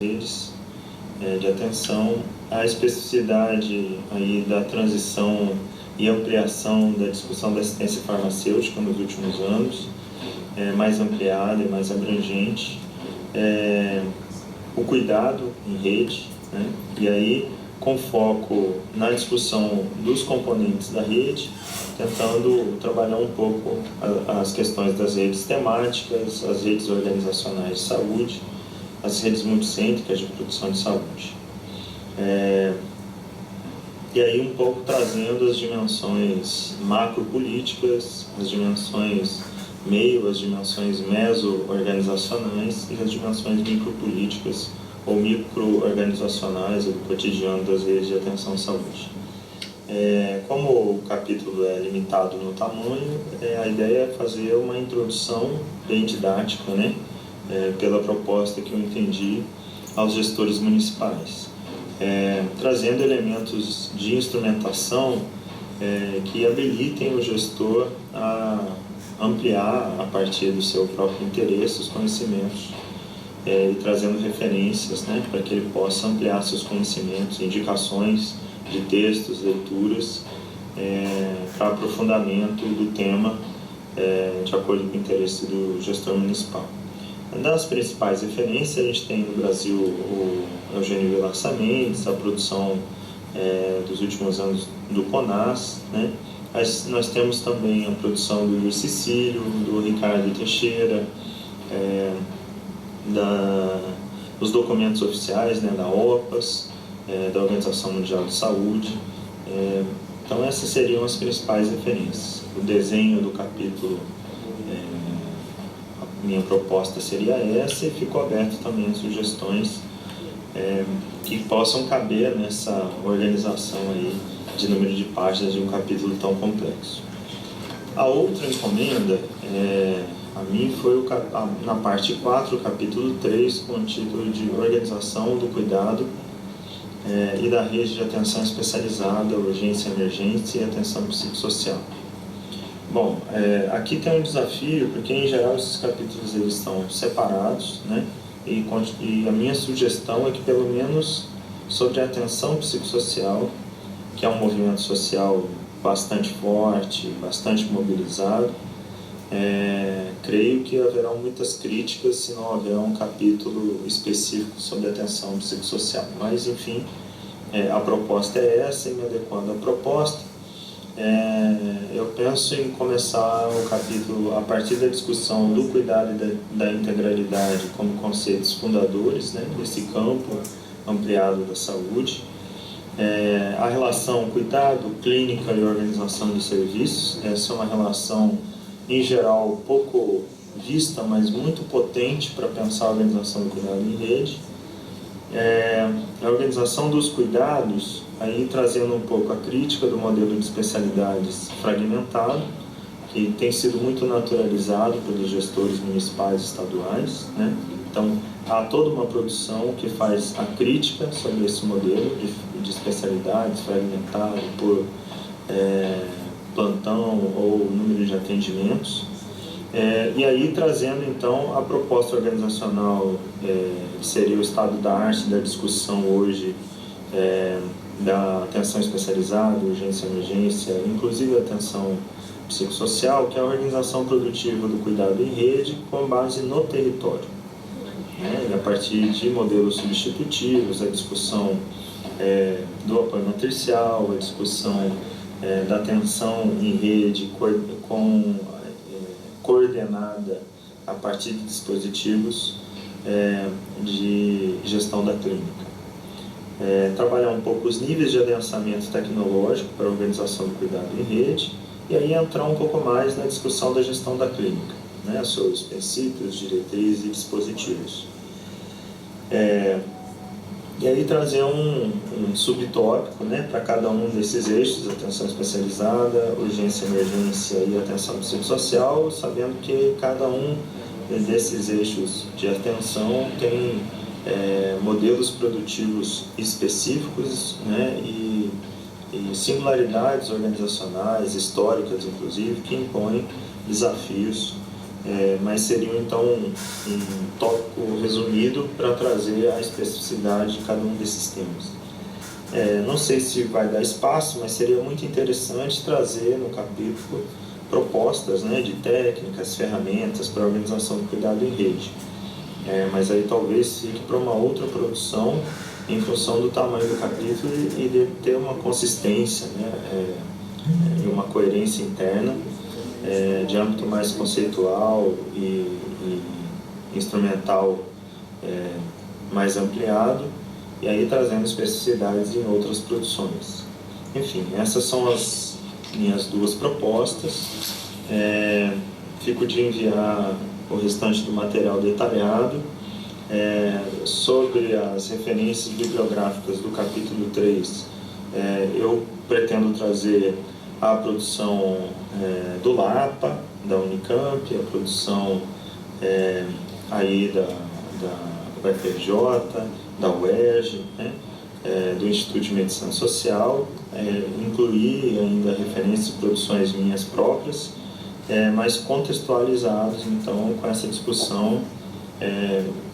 redes de atenção, a especificidade aí da transição e ampliação da discussão da assistência farmacêutica nos últimos anos, mais ampliada e mais abrangente, o cuidado em rede, né? E aí com foco na discussão dos componentes da rede, tentando trabalhar um pouco as questões das redes temáticas, as redes organizacionais de saúde, as redes multicêntricas de produção de saúde. E aí um pouco trazendo as dimensões macropolíticas, as dimensões meio, as dimensões meso-organizacionais e as dimensões micropolíticas ou micro-organizacionais do cotidiano das redes de atenção à saúde. Como o capítulo é limitado no tamanho, a ideia é fazer uma introdução bem didática, né? Pela proposta que eu entendi aos gestores municipais, trazendo elementos de instrumentação que habilitem o gestor a ampliar, a partir do seu próprio interesse, os conhecimentos e trazendo referências, né, para que ele possa ampliar seus conhecimentos, indicações de textos, leituras, para aprofundamento do tema de acordo com o interesse do gestor municipal. Das principais referências, a gente tem no Brasil o Eugênio Vilar Mendes, a produção dos últimos anos do CONAS, né? Nós temos também a produção do Luiz Cecílio, do Ricardo Teixeira, os documentos oficiais, né, da OPAS, da Organização Mundial de Saúde. Então essas seriam as principais referências. O desenho do capítulo, minha proposta seria essa, e fico aberto também a sugestões que possam caber nessa organização aí de número de páginas de um capítulo tão complexo. A outra encomenda, a mim, foi na parte 4, o capítulo 3, com o título de Organização do Cuidado e da Rede de Atenção Especializada, Urgência, Emergência e Atenção Psicossocial. Bom, aqui tem um desafio, porque em geral esses capítulos eles estão separados, né? E a minha sugestão é que pelo menos sobre a atenção psicossocial, que é um movimento social bastante forte, bastante mobilizado, creio que haverão muitas críticas se não houver um capítulo específico sobre atenção psicossocial. Mas, enfim, a proposta é essa, e me adequando à proposta, eu penso em começar o capítulo a partir da discussão do cuidado e da integralidade como conceitos fundadores, né, desse campo ampliado da saúde. A relação cuidado, clínica e organização de serviços. Essa é uma relação, em geral, pouco vista, mas muito potente para pensar a organização do cuidado em rede. A organização dos cuidados, aí trazendo um pouco a crítica do modelo de especialidades fragmentado, que tem sido muito naturalizado pelos gestores municipais e estaduais, né? Então, há toda uma produção que faz a crítica sobre esse modelo de especialidades fragmentado por plantão ou número de atendimentos. E aí trazendo então a proposta organizacional, que seria o estado da arte da discussão hoje, da atenção especializada, urgência, emergência, inclusive a atenção psicossocial, que é a organização produtiva do cuidado em rede com base no território, né? E a partir de modelos substitutivos, a discussão do apoio matricial, a discussão da atenção em rede coordenada a partir de dispositivos de gestão da clínica. Trabalhar um pouco os níveis de adensamento tecnológico para a organização do cuidado em rede, e aí entrar um pouco mais na discussão da gestão da clínica, né, sobre os princípios, diretrizes e dispositivos. E aí trazer um subtópico, né, para cada um desses eixos: atenção especializada, urgência, emergência e atenção psicossocial, sabendo que cada um desses eixos de atenção tem modelos produtivos específicos, né, e singularidades organizacionais, históricas inclusive, que impõem desafios mas seria então um tópico resumido para trazer a especificidade de cada um desses temas. Não sei se vai dar espaço, mas seria muito interessante trazer no capítulo propostas, né, de técnicas, ferramentas para a organização do cuidado em rede. Mas aí talvez fique para uma outra produção em função do tamanho do capítulo e de ter uma consistência, né, e uma coerência interna de âmbito mais conceitual e instrumental mais ampliado, e aí trazendo especificidades em outras produções. Enfim, essas são as minhas duas propostas. Fico de enviar o restante do material detalhado. Sobre as referências bibliográficas do capítulo 3, eu pretendo trazer a produção do LAPA, da Unicamp, a produção aí da UFRJ, da UERJ, né, do Instituto de Medicina Social, incluir ainda referências de produções minhas próprias, mas contextualizados então com essa discussão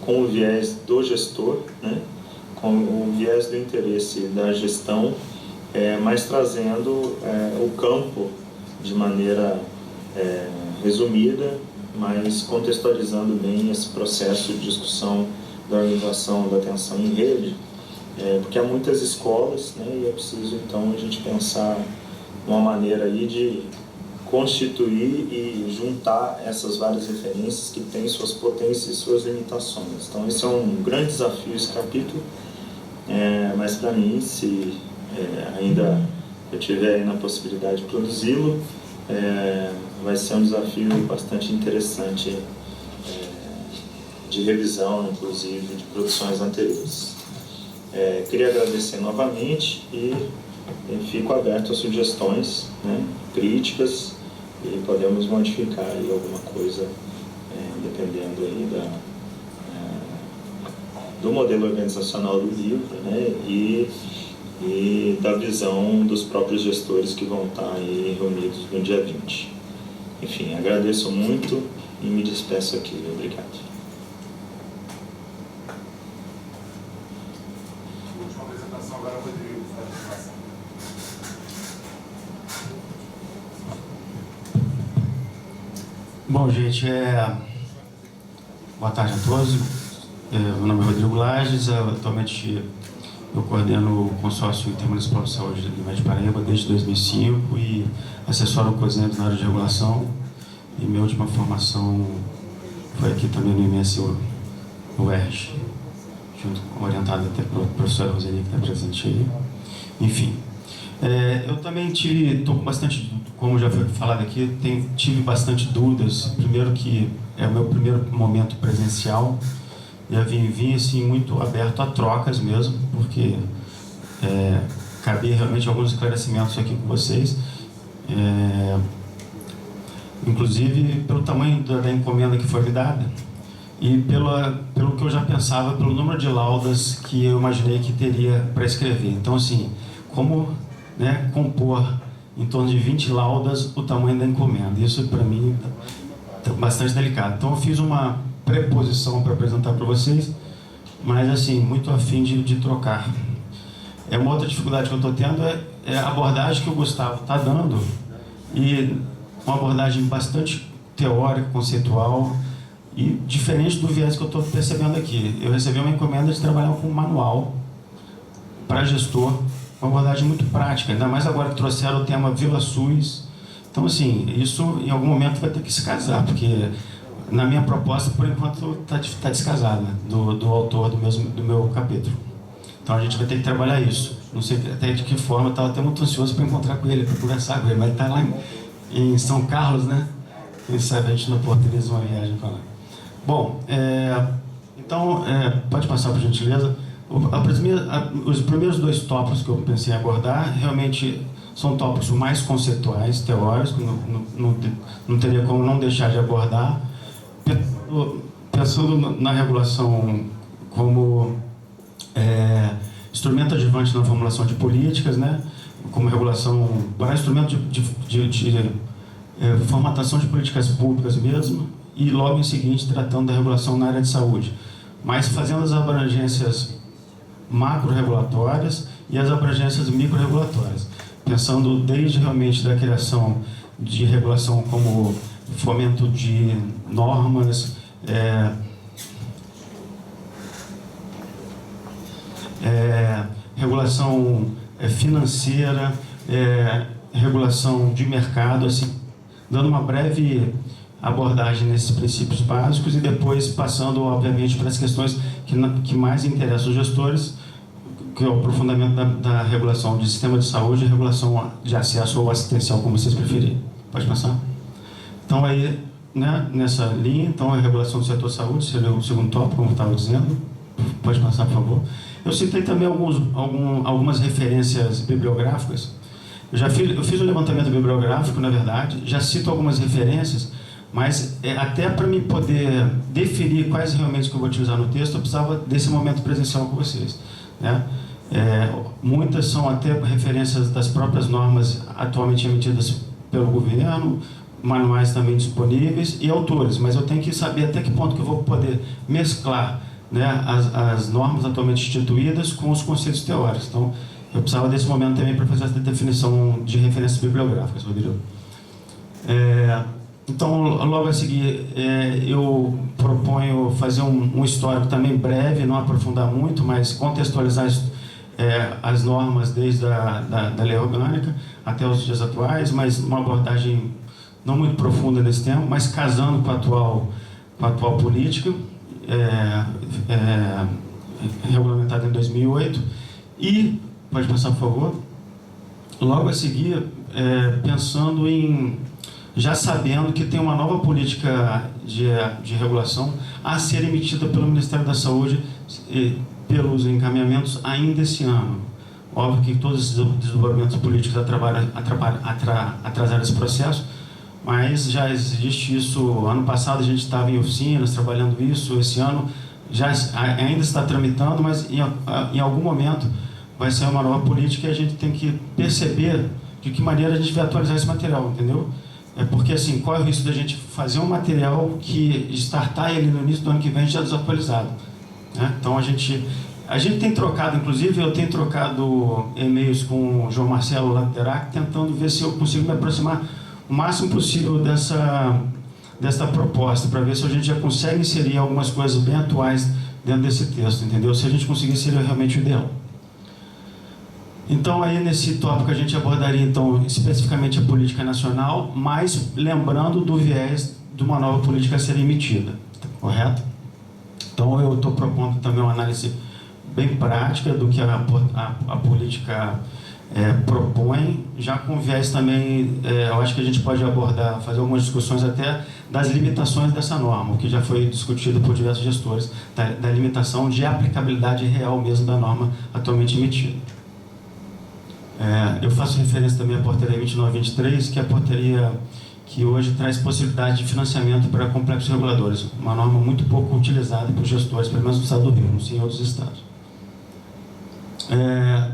com o viés do gestor, né, com o viés do interesse da gestão, mas trazendo o campo de maneira resumida, mas contextualizando bem esse processo de discussão da organização da atenção em rede, porque há muitas escolas, né, e é preciso então a gente pensar uma maneira aí de constituir e juntar essas várias referências que têm suas potências e suas limitações. Então esse é um grande desafio, esse capítulo, mas para mim, se ainda eu tiver aí na possibilidade de produzi-lo, vai ser um desafio bastante interessante de revisão, inclusive, de produções anteriores. Queria agradecer novamente e fico aberto a sugestões, né, críticas, e podemos modificar aí alguma coisa, dependendo aí do modelo organizacional do livro, né, e da visão dos próprios gestores que vão estar aí reunidos no dia 20. Enfim, agradeço muito e me despeço aqui. Obrigado. Última apresentação agora, Rodrigo. Bom, gente, boa tarde a todos. Meu nome é Rodrigo Lages, atualmente eu coordeno o consórcio intermunicipal de saúde de Guimarães de Paraíba desde 2005 e assessoro o COSEMP na área de regulação. E minha última formação foi aqui também no IMS UERJ, orientado até pela professora Roseli, que está presente aí. Enfim, eu também estou com bastante, como já foi falado aqui, tive bastante dúvidas. Primeiro que é o meu primeiro momento presencial, e eu vim assim, muito aberto a trocas mesmo, porque cabia realmente alguns esclarecimentos aqui com vocês. Inclusive pelo tamanho da encomenda que foi me dada e pelo que eu já pensava, pelo número de laudas que eu imaginei que teria para escrever. Então, assim, como, né, compor em torno de 20 laudas o tamanho da encomenda? Isso, para mim, tá bastante delicado. Então, eu fiz uma preposição para apresentar para vocês, mas, assim, muito a fim de trocar. Uma outra dificuldade que eu estou tendo é a abordagem que o Gustavo está dando, e uma abordagem bastante teórica, conceitual e diferente do viés que eu estou percebendo aqui. Eu recebi uma encomenda de trabalhar com um manual para gestor, uma abordagem muito prática, ainda mais agora que trouxeram o tema Vila SUS. Então, assim, isso em algum momento vai ter que se casar, porque na minha proposta, por enquanto, está descasada do autor do meu capítulo. Então a gente vai ter que trabalhar isso. Não sei até de que forma, eu estava até muito ansioso para encontrar com ele, para conversar com ele, mas ele está lá em São Carlos, né? Quem sabe a gente não oportuniza uma viagem para lá. Bom, então, pode passar por gentileza. Os primeiros dois tópicos que eu pensei em abordar realmente são tópicos mais conceituais, teóricos, não teria como não deixar de abordar, pensando na regulação como instrumento adjuvante na formulação de políticas, né? Como regulação para instrumento de formatação de políticas públicas mesmo, e logo em seguinte tratando da regulação na área de saúde, mas fazendo as abrangências macro-regulatórias e as abrangências micro-regulatórias, pensando desde realmente da criação de regulação como fomento de normas, regulação financeira, regulação de mercado, assim, dando uma breve abordagem nesses princípios básicos e depois passando, obviamente, para as questões que mais interessam os gestores, que é o aprofundamento da regulação de sistema de saúde e regulação de acesso ou assistencial, como vocês preferirem. Pode passar? Então, aí, né, nessa linha, então, a regulação do setor saúde seria o segundo tópico, como eu estava dizendo. Pode passar, por favor. Eu citei também algumas referências bibliográficas. Eu fiz um levantamento bibliográfico, na verdade, já cito algumas referências, mas até para mim poder definir quais realmente que eu vou utilizar no texto, eu precisava desse momento presencial com vocês, né? Muitas são até referências das próprias normas atualmente emitidas pelo governo, manuais também disponíveis e autores, mas eu tenho que saber até que ponto que eu vou poder mesclar, né, as normas atualmente instituídas com os conceitos teóricos. Então, eu precisava desse momento também para fazer essa definição de referências bibliográficas, Rodrigo. Então, logo a seguir, eu proponho fazer um histórico também breve, não aprofundar muito, mas contextualizar as normas desde da lei orgânica até os dias atuais, mas uma abordagem não muito profunda nesse tema, mas casando com a atual política, regulamentada em 2008. E, pode passar, por favor, logo a seguir, pensando em, já sabendo que tem uma nova política de regulação a ser emitida pelo Ministério da Saúde pelos encaminhamentos ainda esse ano. Óbvio que todos esses desenvolvimentos políticos atrasaram esse processo, mas já existe isso. Ano passado a gente estava em oficinas trabalhando isso, esse ano ainda está tramitando, mas em algum momento vai ser uma nova política e a gente tem que perceber de que maneira a gente vai atualizar esse material, entendeu? Porque, assim, qual é o risco da gente fazer um material que startar ele no início do ano que vem já desatualizado, né? Então, a gente tem trocado, inclusive, eu tenho trocado e-mails com o João Marcelo Laterac, tentando ver se eu consigo me aproximar o máximo possível dessa proposta, para ver se a gente já consegue inserir algumas coisas bem atuais dentro desse texto, entendeu? Se a gente conseguir, seria realmente o ideal. Então, aí nesse tópico a gente abordaria, então, especificamente a política nacional, mas lembrando do viés de uma nova política a ser emitida, correto? Então, eu estou propondo também uma análise bem prática do que a política propõe, já com viés também, eu acho que a gente pode abordar, fazer algumas discussões até das limitações dessa norma, o que já foi discutido por diversos gestores, da limitação de aplicabilidade real mesmo da norma atualmente emitida. Eu faço referência também à portaria 2923, que é a portaria que hoje traz possibilidade de financiamento para complexos reguladores, uma norma muito pouco utilizada por gestores, pelo menos no estado do Rio, não sei em outros estados.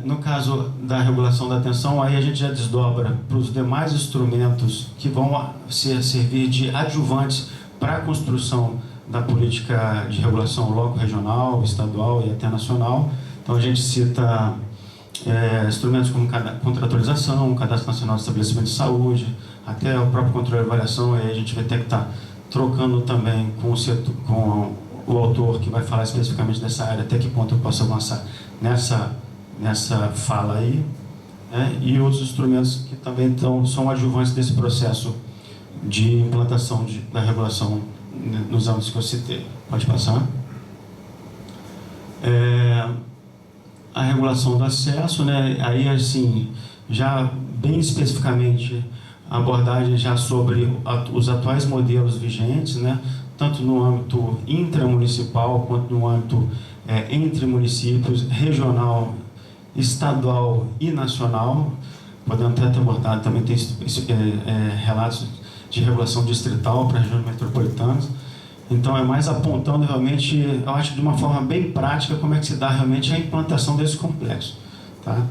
No caso da regulação da atenção, aí a gente já desdobra para os demais instrumentos que vão servir de adjuvantes para a construção da política de regulação local, regional, estadual e até nacional. Então a gente cita instrumentos como contratualização, Cadastro Nacional de Estabelecimento de Saúde, até o próprio controle e avaliação. Aí a gente vai ter que estar trocando também com o autor que vai falar especificamente dessa área, até que ponto eu posso avançar nessa fala aí, né? E outros instrumentos que também são adjuvantes desse processo de implantação da regulação nos âmbitos que eu citei. Pode passar. A regulação do acesso, né? Aí, assim, já bem especificamente a abordagem já sobre os atuais modelos vigentes, né? Tanto no âmbito intramunicipal quanto no âmbito entre municípios, regional, estadual e nacional. Podemos até abordar, também tem relatos de regulação distrital para regiões metropolitanas. Então, é mais apontando realmente, eu acho de uma forma bem prática, como é que se dá realmente a implantação desse complexo, tá?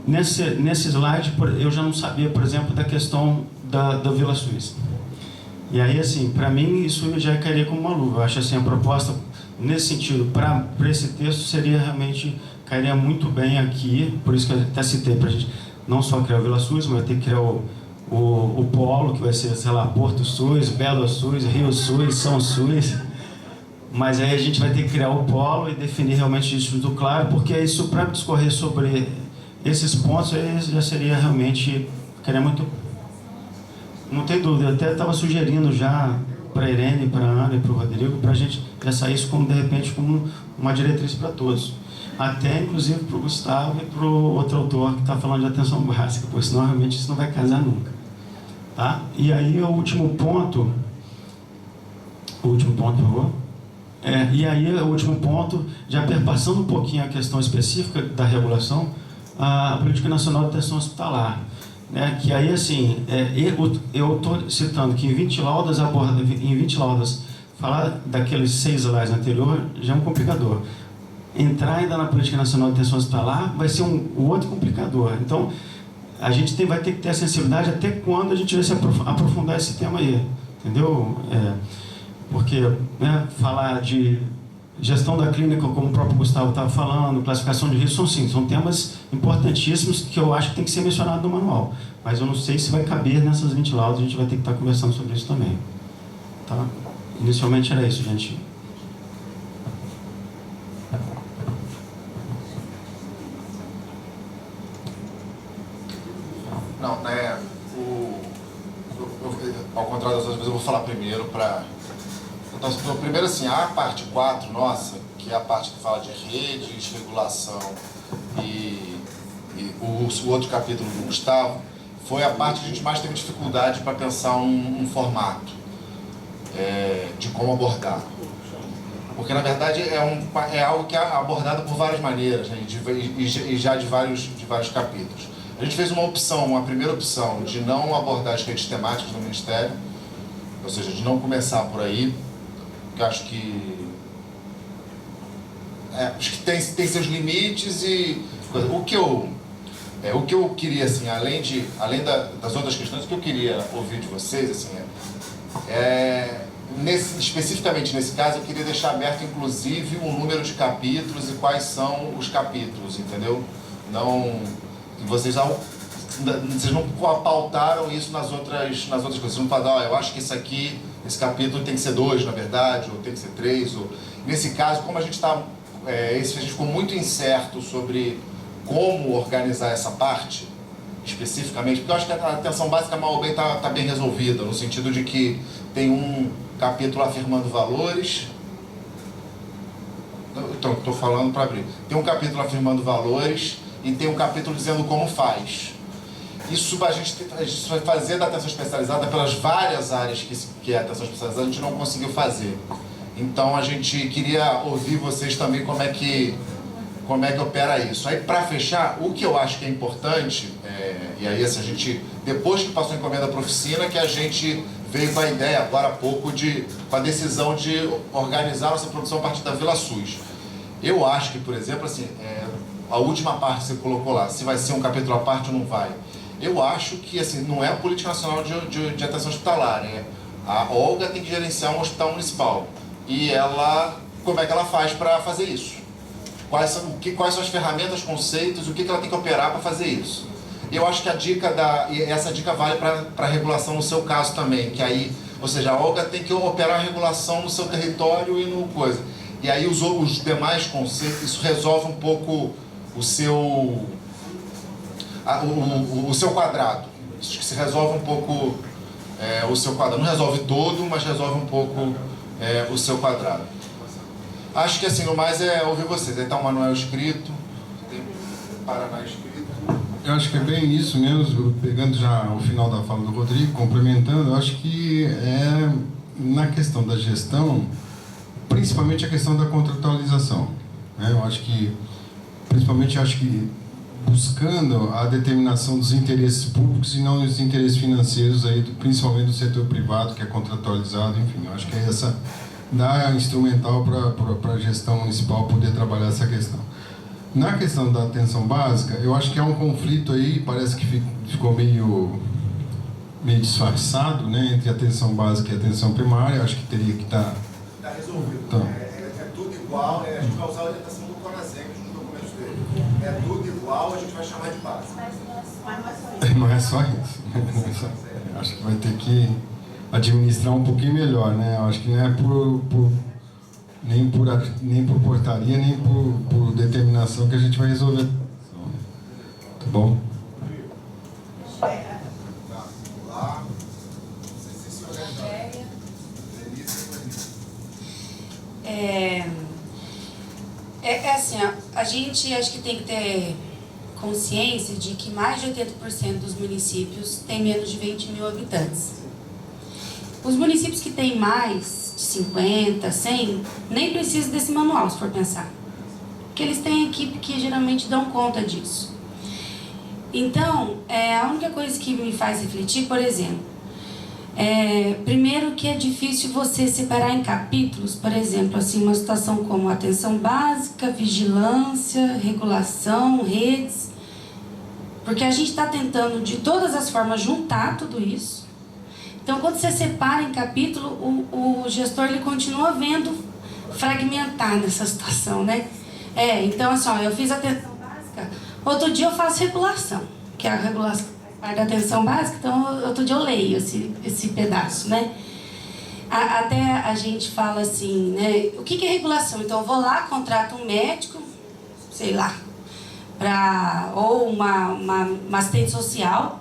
Nesse slide, eu já não sabia, por exemplo, da questão da Vila Suíça. E aí, assim, para mim, isso já cairia como uma luva. Eu acho assim, a proposta, nesse sentido, para esse texto, seria realmente, cairia muito bem aqui, por isso que eu até citei, para a gente não só criar o Vila SUS, mas vai ter que criar o polo, que vai ser, sei lá, Porto SUS, Belo SUS, Rio SUS, São SUS. Mas aí a gente vai ter que criar o polo e definir realmente isso muito claro, porque isso, para discorrer sobre esses pontos, aí já seria realmente, ficaria muito... Não tem dúvida, eu até estava sugerindo já para a Irene, para a Ana e para o Rodrigo, para a gente já sair isso como, de repente, como uma diretriz para todos. Até, inclusive, para o Gustavo e para o outro autor que está falando de atenção básica, porque senão, realmente, isso não vai casar nunca. Tá? E aí, o último ponto, por favor. E aí, o último ponto, já perpassando um pouquinho a questão específica da regulação, a Política Nacional de Atenção Hospitalar. Que aí, assim, eu estou citando que em 20 laudas, falar daqueles 6 slides anterior já é um complicador. Entrar ainda na Política Nacional de Atenção Hospitalar vai ser o outro complicador. Então, a gente vai ter que ter a sensibilidade até quando a gente vai se aprofundar esse tema aí, entendeu? Porque falar de gestão da clínica, como o próprio Gustavo estava falando, classificação de risco, são temas importantíssimos que eu acho que tem que ser mencionado no manual. Mas eu não sei se vai caber nessas 20 laudas, a gente vai ter que estar conversando sobre isso também. Tá? Inicialmente era isso, gente. Não, ao contrário das outras vezes, eu vou falar primeiro para... Então, primeiro assim, a parte 4, nossa, que é a parte que fala de redes, regulação e o outro capítulo do Gustavo, foi a parte que a gente mais teve dificuldade para pensar um formato de como abordar. Porque, na verdade, é algo que é abordado por várias maneiras, né, e já de vários capítulos. A gente fez uma primeira opção, de não abordar as redes temáticas no Ministério, ou seja, de não começar por aí, porque acho que tem seus limites e o que eu queria, assim, além das outras questões, o que eu queria ouvir de vocês, assim, especificamente nesse caso, eu queria deixar aberto, inclusive, um número de capítulos e quais são os capítulos, entendeu? Vocês não pautaram isso nas outras coisas. Vocês não falaram, eu acho que esse capítulo tem que ser 2, na verdade, ou tem que ser 3. Nesse caso, como a gente ficou muito incerto sobre como organizar essa parte, especificamente, porque eu acho que a atenção básica, mal ou bem, está bem resolvida, no sentido de que tem um capítulo afirmando valores. Então, estou falando para abrir. Tem um capítulo afirmando valores e tem um capítulo dizendo como faz. Isso a gente vai fazer da atenção especializada pelas várias áreas que é a atenção especializada, a gente não conseguiu fazer. Então a gente queria ouvir vocês também como é que opera isso. Aí, para fechar, o que eu acho que é importante, e aí assim, a gente, depois que passou a encomenda para a oficina, que a gente veio com a ideia, agora há pouco, com a decisão de organizar a nossa produção a partir da Vila SUS. Eu acho que, por exemplo, assim, a última parte que você colocou lá, se vai ser um capítulo à parte ou não vai. Eu acho que, assim, não é a Política Nacional de Atenção Hospitalar, a Olga tem que gerenciar um hospital municipal. E como é que ela faz para fazer isso? Quais são as ferramentas, conceitos, o que ela tem que operar para fazer isso? Eu acho que essa dica vale para a regulação no seu caso também, que aí, ou seja, a Olga tem que operar a regulação no seu território e no coisa. E aí os demais conceitos, isso resolve um pouco o seu quadrado. Isso se resolve um pouco o seu quadrado. Não resolve todo, mas resolve um pouco o seu quadrado. Acho que assim, no mais ouvir vocês. Aí está o manual escrito, tem Paraná escrito. Eu acho que é bem isso mesmo, pegando já o final da fala do Rodrigo, complementando, eu acho que na questão da gestão, principalmente a questão da contratualização. Eu acho que, principalmente, buscando a determinação dos interesses públicos e não dos interesses financeiros, principalmente do setor privado, que é contratualizado, enfim, eu acho que essa dá instrumental para a gestão municipal poder trabalhar essa questão. Na questão da atenção básica, eu acho que há um conflito aí, parece que ficou meio meio disfarçado, né, entre atenção básica e atenção primária. Eu acho que teria que estar... Está resolvido. Então. É tudo igual, a gente vai usar a orientação do Conasec nos documentos dele. É tudo igual, a gente vai chamar de base. Não é só isso. Acho que vai ter que administrar um pouquinho melhor, né? Eu acho que não é nem por portaria, nem por determinação que a gente vai resolver. Tá bom? É assim, ó, a gente acho que tem que ter consciência de que mais de 80% dos municípios têm menos de 20 mil habitantes. Os municípios que têm mais de 50, 100, nem precisam desse manual, se for pensar. Porque eles têm equipe que geralmente dão conta disso. Então, a única coisa que me faz refletir, por exemplo, primeiro que é difícil você separar em capítulos, por exemplo, assim, uma situação como atenção básica, vigilância, regulação, redes, porque a gente está tentando de todas as formas juntar tudo isso. Então, quando você separa em capítulo, o gestor ele continua vendo fragmentada essa situação, né? Então, assim, ó, eu fiz atenção básica, outro dia eu faço regulação, que é a regulação parte da atenção básica, então outro dia eu leio esse pedaço, né? Até a gente fala assim, né? O que é regulação? Então eu vou lá, contrato um médico, sei lá, ou uma assistente social,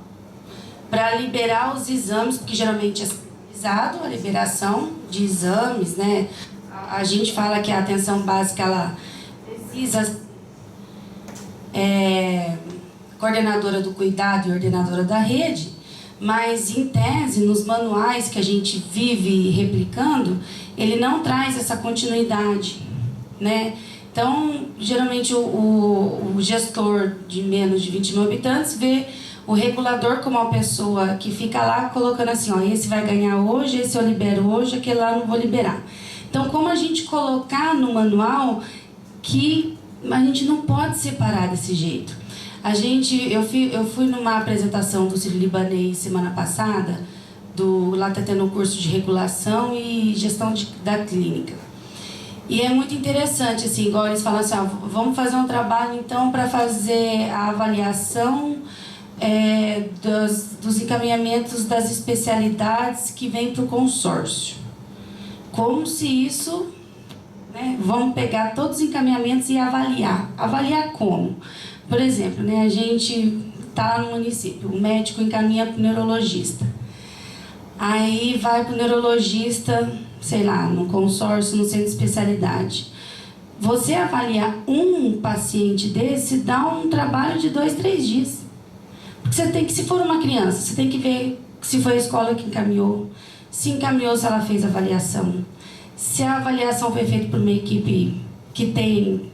para liberar os exames, porque geralmente é centralizado a liberação de exames, né? A gente fala que a atenção básica, ela precisa... coordenadora do cuidado e ordenadora da rede, mas em tese, nos manuais que a gente vive replicando, ele não traz essa continuidade, né? Então, geralmente o gestor de menos de 20 mil habitantes vê o regulador como uma pessoa que fica lá colocando assim, ó, esse vai ganhar hoje, esse eu libero hoje, aquele lá eu não vou liberar. Então, como a gente colocar no manual que a gente não pode separar desse jeito? Eu fui numa apresentação do Sírio-Libanês semana passada, lá está tendo um curso de regulação e gestão da clínica. E é muito interessante, assim, igual eles falam assim, vamos fazer um trabalho então para fazer a avaliação dos encaminhamentos das especialidades que vêm para o consórcio. Como se isso, né, vamos pegar todos os encaminhamentos e avaliar. Avaliar como? Por exemplo, né, a gente está lá no município, o médico encaminha para o neurologista. Aí vai para o neurologista, sei lá, no consórcio, no centro de especialidade. Você avaliar um paciente desse dá um trabalho de 2, 3 dias. Porque você tem que, se for uma criança, você tem que ver se foi a escola que encaminhou, se encaminhou, se ela fez avaliação, se a avaliação foi feita por uma equipe que tem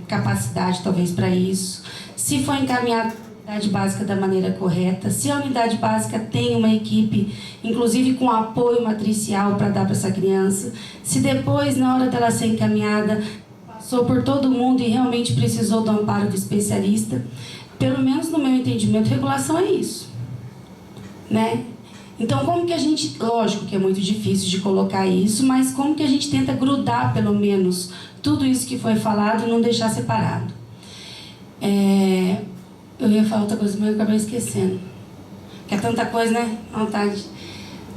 capacidade talvez para isso, se foi encaminhada a unidade básica da maneira correta, se a unidade básica tem uma equipe, inclusive com apoio matricial para dar para essa criança, se depois, na hora dela ser encaminhada, passou por todo mundo e realmente precisou do amparo do especialista. Pelo menos no meu entendimento, regulação é isso, né? Então, como que a gente... Lógico que é muito difícil de colocar isso, mas como que a gente tenta grudar, pelo menos, tudo isso que foi falado e não deixar separado? Eu ia falar outra coisa, mas eu acabei esquecendo. Que é tanta coisa, né? Vontade.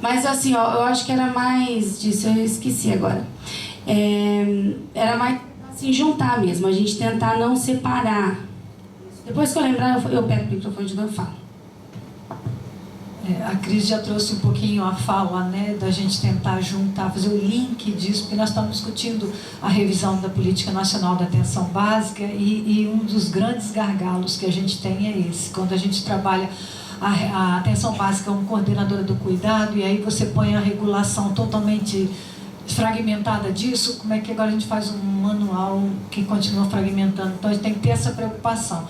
Mas, assim, ó, eu acho que era mais disso, eu esqueci agora. Era mais, assim, juntar mesmo, a gente tentar não separar. Depois que eu lembrar, eu pego o microfone de novo e falo. A Cris já trouxe um pouquinho a fala, né, da gente tentar juntar, fazer o link disso, porque nós estamos discutindo a revisão da Política Nacional da Atenção Básica e um dos grandes gargalos que a gente tem é esse. Quando a gente trabalha a atenção básica como coordenadora do cuidado e aí você põe a regulação totalmente fragmentada disso, como é que agora a gente faz um manual que continua fragmentando? Então a gente tem que ter essa preocupação.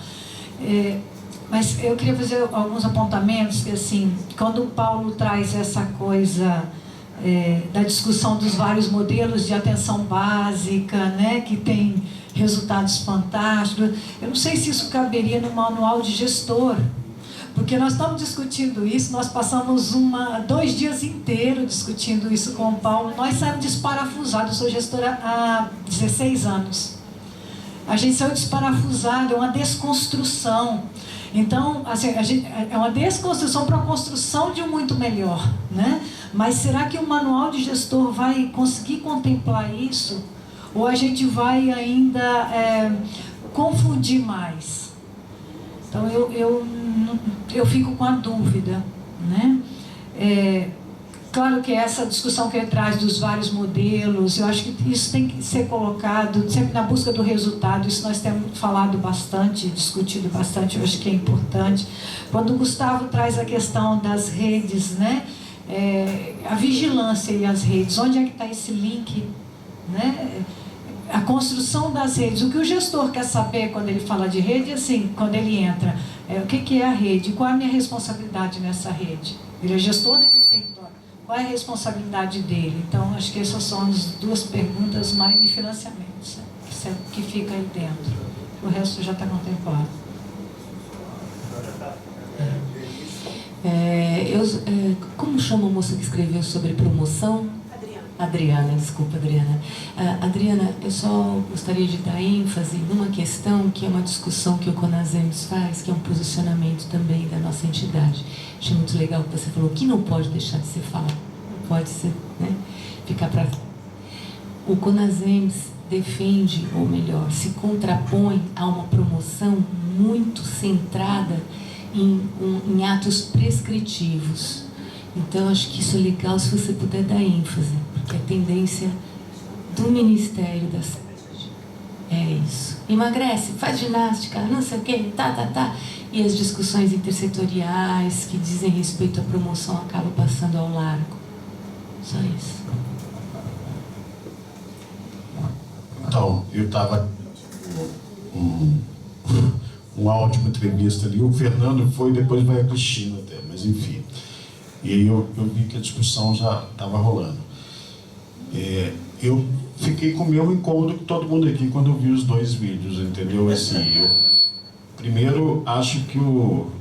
Mas eu queria fazer alguns apontamentos, que assim, quando o Paulo traz essa coisa da discussão dos vários modelos de atenção básica, né, que tem resultados fantásticos, eu não sei se isso caberia no manual de gestor, Porque nós estamos discutindo isso, nós passamos 2 dias inteiros discutindo isso com o Paulo. Nós saímos desparafusados, eu sou gestora há 16 anos. A gente saiu desparafusado, é uma desconstrução. Então, assim, é uma desconstrução para a construção de um muito melhor, né? Mas será que o manual de gestor vai conseguir contemplar isso? Ou a gente vai ainda confundir mais? Então, eu fico com a dúvida, né? Claro que essa discussão que ele traz dos vários modelos, eu acho que isso tem que ser colocado sempre na busca do resultado. Isso nós temos falado bastante, discutido bastante, eu acho que é importante. Quando o Gustavo traz a questão das redes, né? A vigilância e as redes, onde é que está esse link, né? A construção das redes, o que o gestor quer saber quando ele fala de rede, assim, quando ele entra, o que é a rede, qual é a minha responsabilidade nessa rede? Ele é gestor daquele território, qual é a responsabilidade dele? Então, acho que essas são as 2 perguntas mais de financiamento, que fica aí dentro. O resto já está contemplado. Como chama a moça que escreveu sobre promoção? Adriana, desculpa, Adriana. Adriana, eu só gostaria de dar ênfase numa questão que é uma discussão que o CONASEMS faz, que é um posicionamento também da nossa entidade. Achei muito legal que você falou que não pode deixar de ser falado, não pode ser, né, ficar para... O CONASEMS defende, ou melhor, se contrapõe a uma promoção muito centrada em atos prescritivos. Então, acho que isso é legal se você puder dar ênfase, porque a tendência do Ministério da Saúde é isso. Emagrece, faz ginástica, não sei o quê, E as discussões intersetoriais que dizem respeito à promoção acabam passando ao largo. Só isso. Então, eu estava uma ótima entrevista ali, o Fernando foi, depois vai a Cristina até, mas enfim. E aí eu vi que a discussão já estava rolando. Eu fiquei com o mesmo incômodo que todo mundo aqui quando eu vi os 2 vídeos, entendeu? Assim, primeiro, acho que o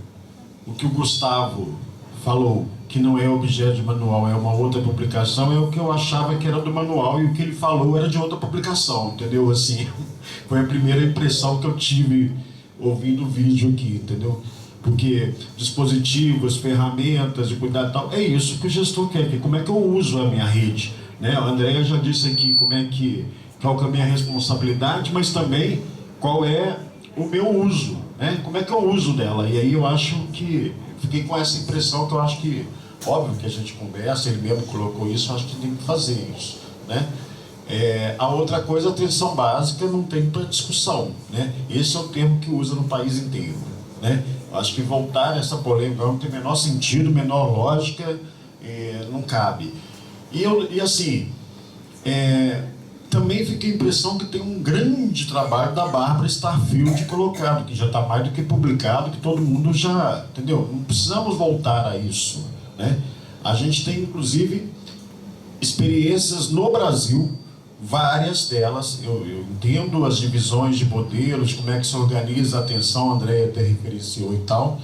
que o Gustavo falou, que não é objeto de manual, é uma outra publicação, é o que eu achava que era do manual, e o que ele falou era de outra publicação, entendeu? Assim, foi a primeira impressão que eu tive ouvindo o vídeo aqui, entendeu? Porque dispositivos, ferramentas de cuidado e tal, é isso que o gestor quer, que como é que eu uso a minha rede, né? A Andréia já disse aqui qual que é a minha responsabilidade, mas também qual é o meu uso, né? Como é que eu uso dela? E aí eu acho que, fiquei com essa impressão que eu acho que, óbvio que a gente conversa, ele mesmo colocou isso, eu acho que tem que fazer isso, né? A outra coisa, a atenção básica não tem para discussão, né? Esse é o termo que usa no país inteiro, né? Acho que voltar a essa polêmica não tem menor sentido, menor lógica, não cabe. E assim, também fiquei a impressão que tem um grande trabalho da Bárbara Starfield colocado, que já está mais do que publicado, que todo mundo já, entendeu? Não precisamos voltar a isso, né? A gente tem, inclusive, experiências no Brasil, várias delas, eu entendo as divisões de modelos, como é que se organiza a atenção, a Andréia até referenciou e tal.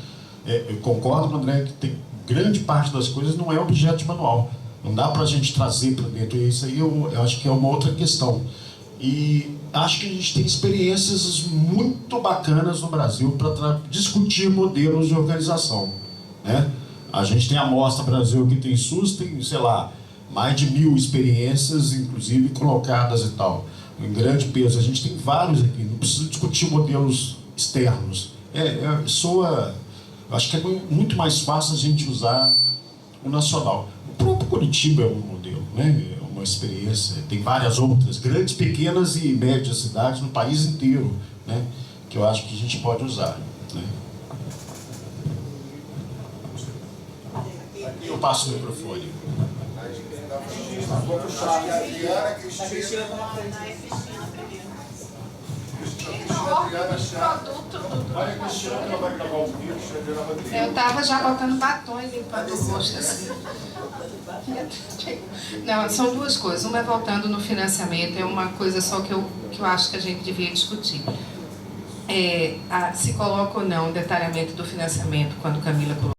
Eu concordo com a Andréia que tem grande parte das coisas não é objeto de manual. Não dá para a gente trazer para dentro. E isso aí eu acho que é uma outra questão. E acho que a gente tem experiências muito bacanas no Brasil para discutir modelos de organização, né? A gente tem a Mostra Brasil que tem SUS, tem, sei lá, mais de 1000 experiências, inclusive colocadas e tal, em grande peso. A gente tem vários aqui, não precisa discutir modelos externos. Acho que é muito mais fácil a gente usar o nacional. O próprio Curitiba é um modelo, né? É uma experiência. Tem várias outras, grandes, pequenas e médias cidades no país inteiro, né? Que eu acho que a gente pode usar, né? Eu passo o microfone. Eu estava já botando batom e limpando o rosto assim. Não, são 2 coisas. Uma é voltando no financiamento, é uma coisa só que eu acho que a gente devia discutir. se coloca ou não o detalhamento do financiamento, quando Camila colocou